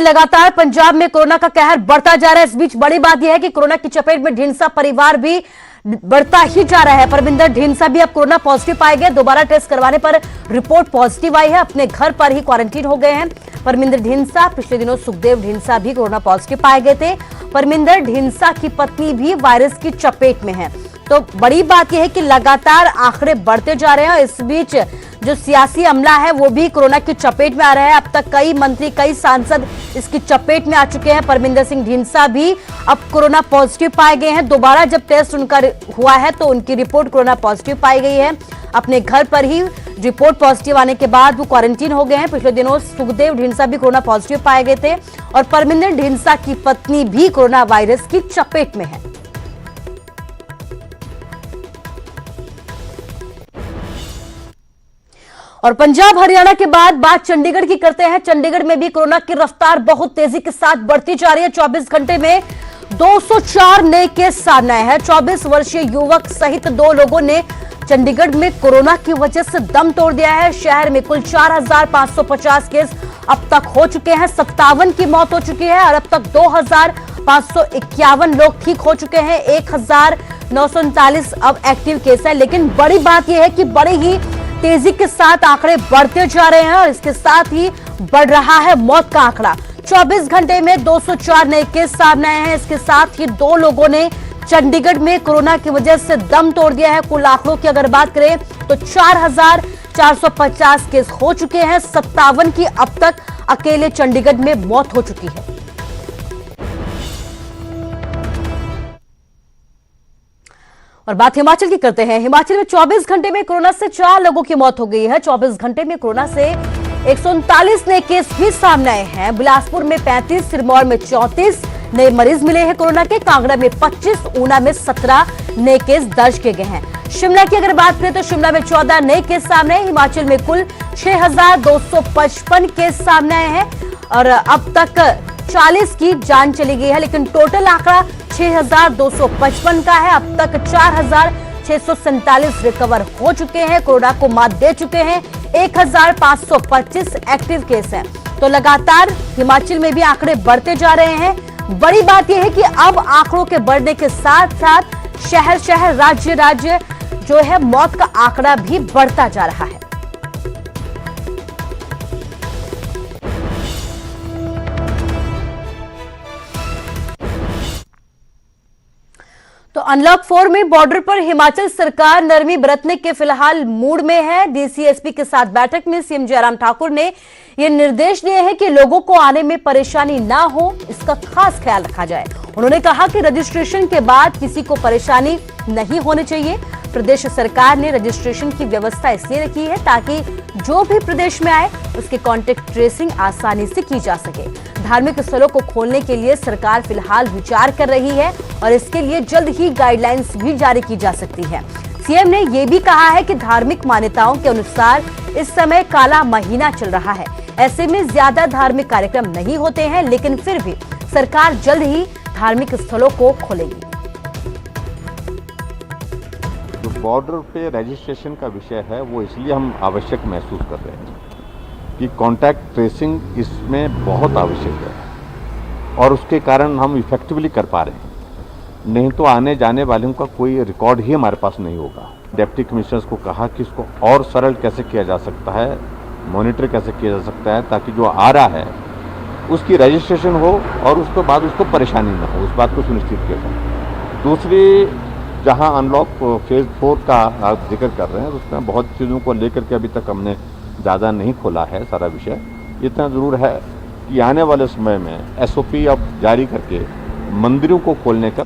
कि लगातार पंजाब में कोरोना का कहर बढ़ता जा रहा है। इस बीच बड़ी बात यह है कि कोरोना की चपेट में ढींसा परिवार भी बढ़ता ही जा रहा है। परमिंदर ढींसा भी अब कोरोना पॉजिटिव पाए गए। दोबारा टेस्ट करवाने पर रिपोर्ट पॉजिटिव आई है। अपने घर पर ही क्वारंटीन हो गए हैं परमिंदर ढींसा। पिछले दिनों सुखदेव ढींसा भी कोरोना पॉजिटिव पाए गए थे। परमिंदर ढींसा की पत्नी भी वायरस की चपेट में है। तो बड़ी बात यह है कि लगातार आंकड़े बढ़ते जा रहे हैं। इस बीच जो सियासी अमला है वो भी कोरोना की चपेट में आ रहा है। अब तक कई मंत्री, कई सांसद इसकी चपेट में आ चुके हैं। परमिंदर सिंह ढींसा भी अब कोरोना पॉजिटिव पाए गए हैं। दोबारा जब टेस्ट उनका हुआ है तो उनकी रिपोर्ट कोरोना पॉजिटिव पाई गई है। अपने घर पर ही रिपोर्ट पॉजिटिव आने के बाद वो क्वारंटीन हो गए हैं। पिछले दिनों सुखदेव ढींसा भी कोरोना पॉजिटिव पाए गए थे और परमिंदर ढींसा की पत्नी भी कोरोना वायरस की चपेट में है। और पंजाब हरियाणा के बाद बात चंडीगढ़ की करते हैं। चंडीगढ़ में भी कोरोना की रफ्तार बहुत तेजी के साथ बढ़ती जा रही है। 24 घंटे में 204 नए केस सामने आए हैं। 24 वर्षीय युवक सहित 2 लोगों ने चंडीगढ़ में कोरोना की वजह से दम तोड़ दिया है। शहर में कुल 4550 केस अब तक हो चुके हैं। 57 की मौत हो चुकी है और अब तक 2551 लोग ठीक हो चुके हैं। 1939 अब एक्टिव केस है। लेकिन बड़ी बात यह है कि बड़े ही तेजी के साथ आंकड़े बढ़ते जा रहे हैं और इसके साथ ही बढ़ रहा है मौत का आंकड़ा। 24 घंटे में 204 नए केस सामने आए हैं। इसके साथ ही 2 लोगों ने चंडीगढ़ में कोरोना की वजह से दम तोड़ दिया है। कुल आंकड़ों की अगर बात करें तो 4450 केस हो चुके हैं। 57 की अब तक अकेले चंडीगढ़ में मौत हो चुकी है। और बात हिमाचल की करते हैं। हिमाचल में 24 घंटे में कोरोना से 4 लोगों की मौत हो गई है। 24 घंटे में कोरोना से 139 नए केस भी सामने आए हैं। बिलासपुर में 35, सिरमौर में 34 नए मरीज मिले हैं कोरोना के। कांगड़ा में 25, ऊना में 17 नए केस दर्ज किए गए हैं। शिमला की अगर बात करें तो शिमला में 14 नए केस सामने आए। हिमाचल में कुल 6255 केस सामने आए हैं और अब तक 40 की जान चली गई है। लेकिन टोटल आंकड़ा 6255 का है। अब तक 4647 रिकवर हो चुके हैं, कोरोना को मात दे चुके हैं। 1525 एक्टिव केस हैं। तो लगातार हिमाचल में भी आंकड़े बढ़ते जा रहे हैं। बड़ी बात यह है कि अब आंकड़ों के बढ़ने के साथ साथ शहर शहर, राज्य राज्य जो है मौत का आंकड़ा भी बढ़ता जा रहा है। तो अनलॉक 4 में बॉर्डर पर हिमाचल सरकार नरमी बरतने के फिलहाल मूड में है। डीसी एसपी के साथ बैठक में सीएम जयराम ठाकुर ने ये निर्देश दिए हैं कि लोगों को आने में परेशानी ना हो, इसका खास ख्याल रखा जाए। उन्होंने कहा कि रजिस्ट्रेशन के बाद किसी को परेशानी नहीं होनी चाहिए। प्रदेश सरकार ने रजिस्ट्रेशन की व्यवस्था इसलिए रखी है ताकि जो भी प्रदेश में आए उसके कॉन्टेक्ट ट्रेसिंग आसानी से की जा सके। धार्मिक स्थलों को खोलने के लिए सरकार फिलहाल विचार कर रही है और इसके लिए जल्द ही गाइडलाइंस भी जारी की जा सकती है। सीएम ने यह भी कहा है कि धार्मिक मान्यताओं के अनुसार इस समय काला महीना चल रहा है। ऐसे में ज्यादा धार्मिक कार्यक्रम नहीं होते हैं, लेकिन फिर भी सरकार जल्द ही धार्मिक स्थलों को खोलेगी। जो बॉर्डर पे रजिस्ट्रेशन का विषय है वो इसलिए हम आवश्यक महसूस कर रहे हैं कि कॉन्टैक्ट ट्रेसिंग इसमें बहुत आवश्यक है और उसके कारण हम इफेक्टिवली कर पा रहे हैं। नहीं तो आने जाने वालों का कोई रिकॉर्ड ही हमारे पास नहीं होगा। डिप्टी कमिश्नर्स को कहा कि इसको और सरल कैसे किया जा सकता है, मॉनिटर कैसे किया जा सकता है ताकि जो आ रहा है उसकी रजिस्ट्रेशन हो और उसके बाद उसको परेशानी न हो, उस बात को सुनिश्चित किया जाए। दूसरी, जहां अनलॉक फेज 4 का आप जिक्र कर रहे हैं उसमें बहुत चीज़ों को लेकर के अभी तक हमने ज़्यादा नहीं खोला है सारा विषय। इतना ज़रूर है कि आने वाले समय में SOP अब जारी करके मंदिरों को खोलने का